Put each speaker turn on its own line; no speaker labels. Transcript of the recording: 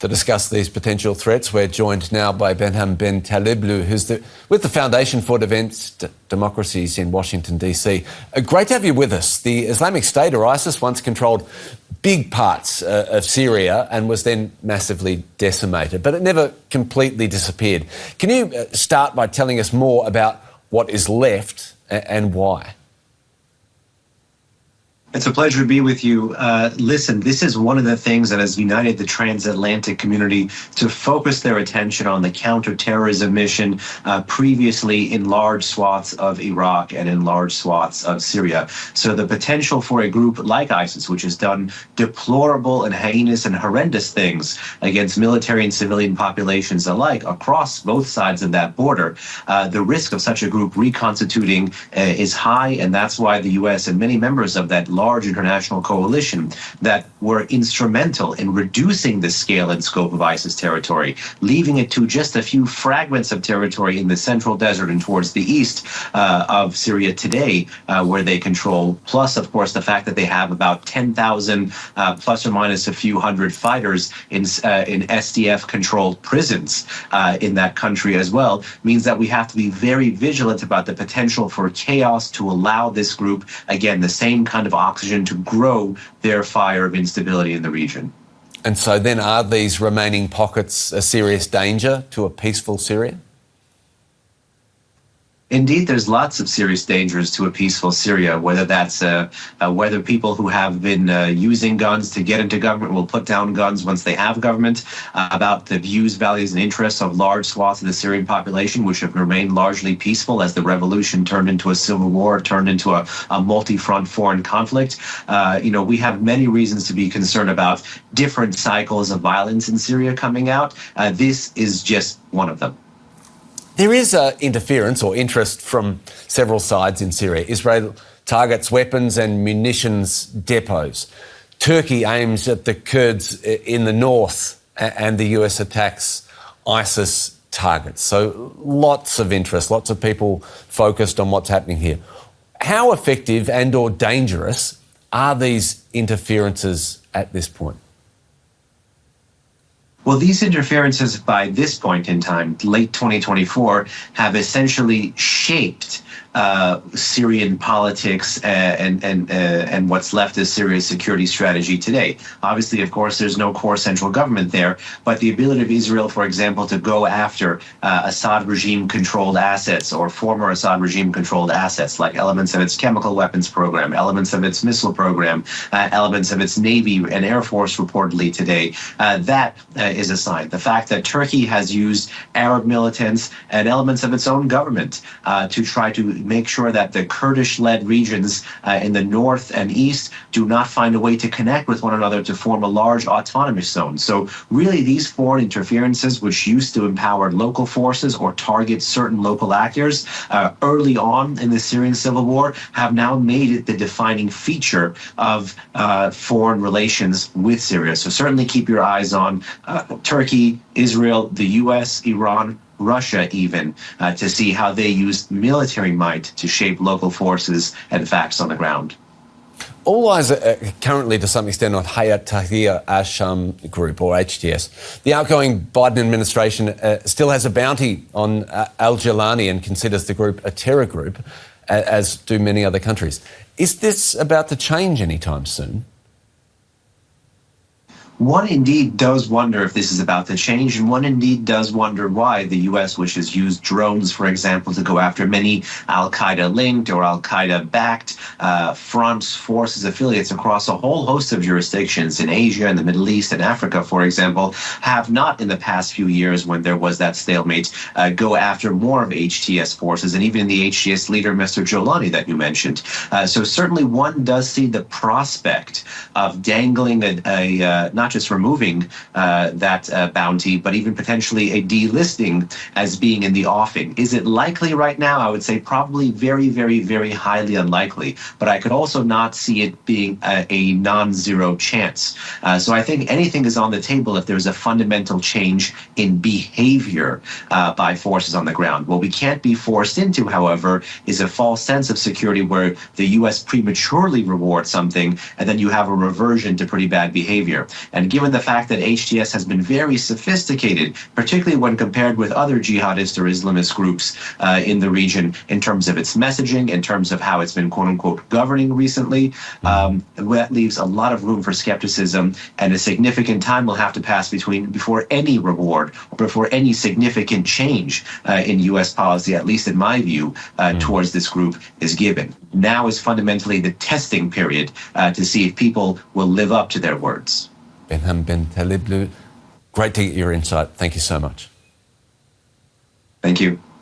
To discuss these potential threats, we're joined now by Behnam Ben Taleblu, who's with the Foundation for Advanced Democracies in Washington, D.C. Great to have you with us. The Islamic State, or ISIS, once controlled big parts of Syria and was then massively decimated, but it never completely disappeared. Can you start by telling us more about what is left and why?
It's a pleasure to be with you. Listen, this is one of the things that has united the transatlantic community to focus their attention on the counterterrorism mission previously in large swaths of Iraq and in large swaths of Syria. So the potential for a group like ISIS, which has done deplorable and heinous and horrendous things against military and civilian populations alike across both sides of that border, the risk of such a group reconstituting is high, and that's why the U.S. and many members of that large international coalition that were instrumental in reducing the scale and scope of ISIS territory, leaving it to just a few fragments of territory in the central desert and towards the east of Syria today, where they control, plus, of course, the fact that they have about 10,000 plus or minus a few hundred fighters in SDF-controlled prisons in that country as well, means that we have to be very vigilant about the potential for chaos to allow this group, again, the same kind of oxygen to grow their fire of instability in the region.
And so then are these remaining pockets a serious danger to a peaceful Syria?
Indeed, there's lots of serious dangers to a peaceful Syria, whether that's whether people who have been using guns to get into government will put down guns once they have government, about the views, values and interests of large swaths of the Syrian population, which have remained largely peaceful as the revolution turned into a civil war, turned into a multi-front foreign conflict. We have many reasons to be concerned about different cycles of violence in Syria coming out. This is just one of them.
There is interference or interest from several sides in Syria. Israel targets weapons and munitions depots. Turkey aims at the Kurds in the north, and the US attacks ISIS targets. So lots of interest, lots of people focused on what's happening here. How effective and or dangerous are these interferences at this point?
Well, these interferences by this point in time, late 2024, have essentially shaped Syrian politics and what's left of Syria's security strategy today. Obviously, of course, there's no core central government there, but the ability of Israel, for example, to go after Assad regime-controlled assets or former Assad regime-controlled assets, like elements of its chemical weapons program, elements of its missile program, elements of its Navy and Air Force reportedly today, that is a sign. The fact that Turkey has used Arab militants and elements of its own government to try to make sure that the Kurdish-led regions in the north and east do not find a way to connect with one another to form a large autonomous zone. So really these foreign interferences, which used to empower local forces or target certain local actors early on in the Syrian civil war, have now made it the defining feature of foreign relations with Syria. So certainly keep your eyes on Turkey, Israel, the US, Iran, Russia even, to see how they use military might to shape local forces and facts on the ground.
All eyes are currently, to some extent, on Hayat Tahrir al-Sham group, or HTS. The outgoing Biden administration still has a bounty on al-Jilani and considers the group a terror group, as do many other countries. Is this about to change anytime soon?
One indeed does wonder if this is about to change, and one indeed does wonder why the U.S., which has used drones, for example, to go after many al-Qaeda-linked or al-Qaeda-backed fronts, forces, affiliates across a whole host of jurisdictions in Asia and the Middle East and Africa, for example, have not in the past few years, when there was that stalemate, go after more of HTS forces, and even the HTS leader, Mr. Jolani, that you mentioned. So certainly one does see the prospect of dangling not just removing that bounty, but even potentially a delisting as being in the offing. Is it likely right now? I would say probably very, very, very highly unlikely, but I could also not see it being a non-zero chance. So I think anything is on the table if there's a fundamental change in behavior by forces on the ground. What we can't be forced into, however, is a false sense of security where the U.S. prematurely rewards something and then you have a reversion to pretty bad behavior. And given the fact that HTS has been very sophisticated, particularly when compared with other jihadist or Islamist groups in the region, in terms of its messaging, in terms of how it's been quote-unquote governing recently, that leaves a lot of room for skepticism, and a significant time will have to pass before any reward or before any significant change in U.S. policy, at least in my view, towards this group is given. Now is fundamentally the testing period to see if people will live up to their words.
Behnam Ben Taleblu, great to get your insight. Thank you so much.
Thank you.